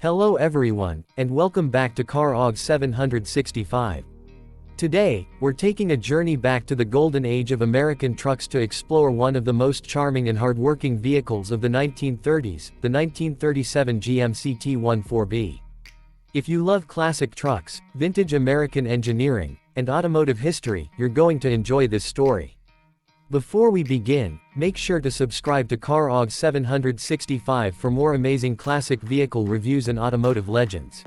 Hello everyone, and welcome back to CarOG 765. Today, we're taking a journey back to the golden age of American trucks to explore one of the most charming and hardworking vehicles of the 1930s, the 1937 GMC T14B. If you love classic trucks, vintage American engineering, and automotive history, you're going to enjoy this story. Before we begin, make sure to subscribe to CarOG 765 for more amazing classic vehicle reviews and automotive legends.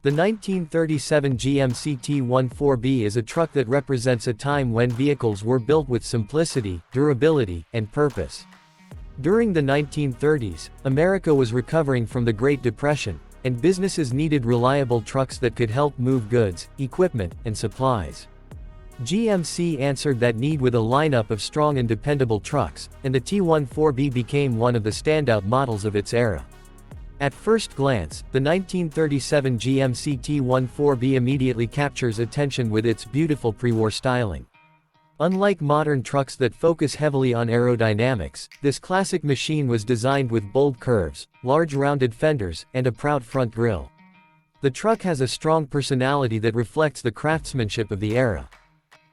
The 1937 GMC T14B is a truck that represents a time when vehicles were built with simplicity, durability, and purpose. During the 1930s, America was recovering from the Great Depression, and businesses needed reliable trucks that could help move goods, equipment, and supplies. GMC answered that need with a lineup of strong and dependable trucks, and the T14B became one of the standout models of its era. At first glance, the 1937 GMC T14B immediately captures attention with its beautiful pre-war styling. Unlike modern trucks that focus heavily on aerodynamics, this classic machine was designed with bold curves, large rounded fenders, and a proud front grille. The truck has a strong personality that reflects the craftsmanship of the era.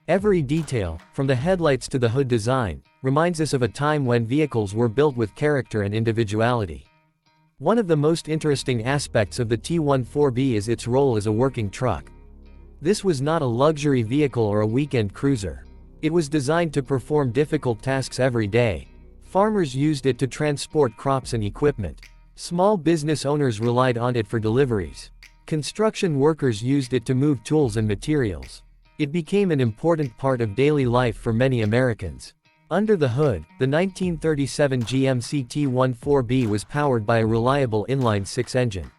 Every detail, from the headlights to the hood design, reminds us of a time when vehicles were built with character and individuality. One of the most interesting aspects of the T14B is its role as a working truck. This was not a luxury vehicle or a weekend cruiser. It was designed to perform difficult tasks every day. Farmers used it to transport crops and equipment. Small business owners relied on it for deliveries. Construction workers used it to move tools and materials. It became an important part of daily life for many Americans. Under the hood, the 1937 GMC T14B was powered by a reliable inline-six engine.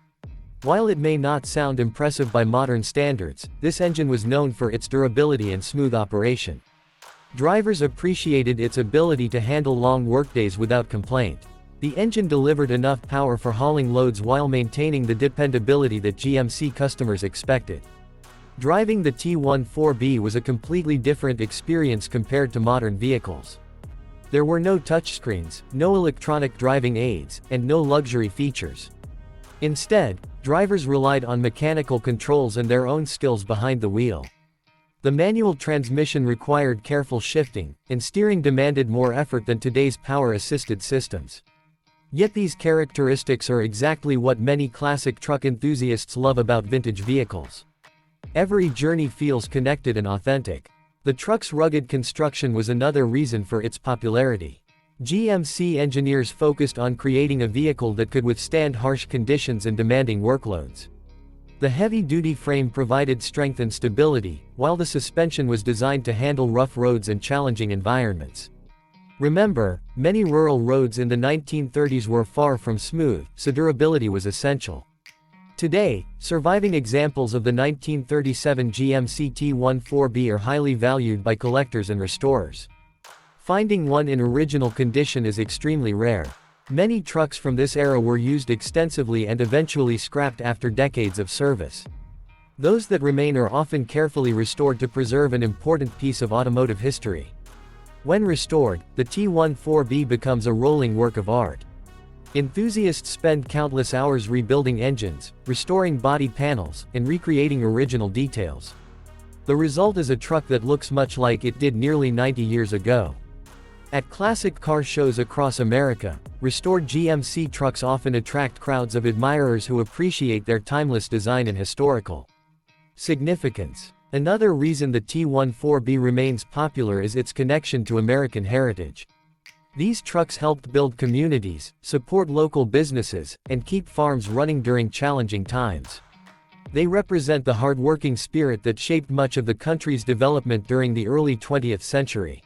While it may not sound impressive by modern standards, this engine was known for its durability and smooth operation. Drivers appreciated its ability to handle long workdays without complaint. The engine delivered enough power for hauling loads while maintaining the dependability that GMC customers expected. Driving the T14B was a completely different experience compared to modern vehicles. There were no touchscreens, no electronic driving aids, and no luxury features. Instead, drivers relied on mechanical controls and their own skills behind the wheel. The manual transmission required careful shifting, and steering demanded more effort than today's power-assisted systems. Yet these characteristics are exactly what many classic truck enthusiasts love about vintage vehicles. Every journey feels connected and authentic. The truck's rugged construction was another reason for its popularity. GMC engineers focused on creating a vehicle that could withstand harsh conditions and demanding workloads. The heavy-duty frame provided strength and stability, while the suspension was designed to handle rough roads and challenging environments. Remember, many rural roads in the 1930s were far from smooth, so durability was essential. Today, surviving examples of the 1937 GMC T14B are highly valued by collectors and restorers. Finding one in original condition is extremely rare. Many trucks from this era were used extensively and eventually scrapped after decades of service. Those that remain are often carefully restored to preserve an important piece of automotive history. When restored, the T14B becomes a rolling work of art. Enthusiasts spend countless hours rebuilding engines, restoring body panels, and recreating original details. The result is a truck that looks much like it did nearly 90 years ago. At classic car shows across America, restored GMC trucks often attract crowds of admirers who appreciate their timeless design and historical significance. Another reason the T14B remains popular is its connection to American heritage. These trucks helped build communities, support local businesses, and keep farms running during challenging times. They represent the hardworking spirit that shaped much of the country's development during the early 20th century.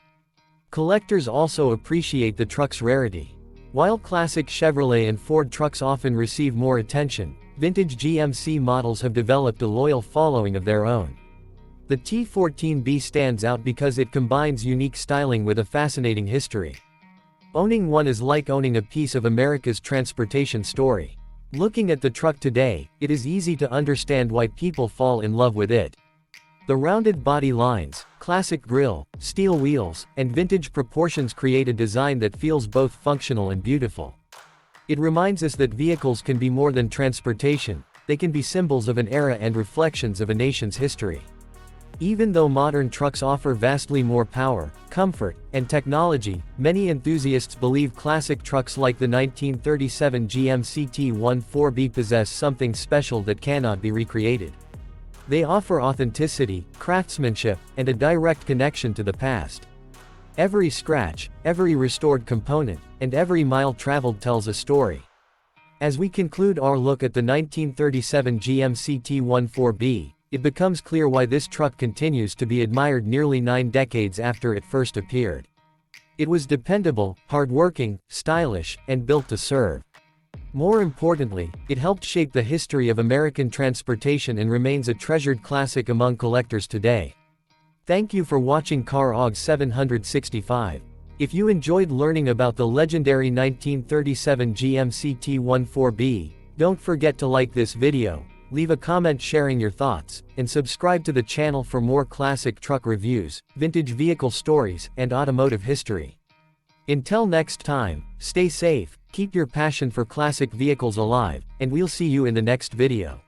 Collectors also appreciate the truck's rarity. While classic Chevrolet and Ford trucks often receive more attention, vintage GMC models have developed a loyal following of their own. The T14B stands out because it combines unique styling with a fascinating history. Owning one is like owning a piece of America's transportation story. Looking at the truck today, it is easy to understand why people fall in love with it. The rounded body lines, classic grille, steel wheels, and vintage proportions create a design that feels both functional and beautiful. It reminds us that vehicles can be more than transportation, they can be symbols of an era and reflections of a nation's history. Even though modern trucks offer vastly more power, comfort, and technology, many enthusiasts believe classic trucks like the 1937 GMC T14B possess something special that cannot be recreated. They offer authenticity, craftsmanship, and a direct connection to the past. Every scratch, every restored component, and every mile traveled tells a story. As we conclude our look at the 1937 GMC T14B, it becomes clear why this truck continues to be admired nearly 9 decades after it first appeared. It was dependable, hardworking, stylish, and built to serve. More importantly, it helped shape the history of American transportation and remains a treasured classic among collectors today. Thank you for watching Car AUG 765. If you enjoyed learning about the legendary 1937 GMC T14B, don't forget to like this video, leave a comment sharing your thoughts, and subscribe to the channel for more classic truck reviews, vintage vehicle stories, and automotive history. Until next time, stay safe, keep your passion for classic vehicles alive, and we'll see you in the next video.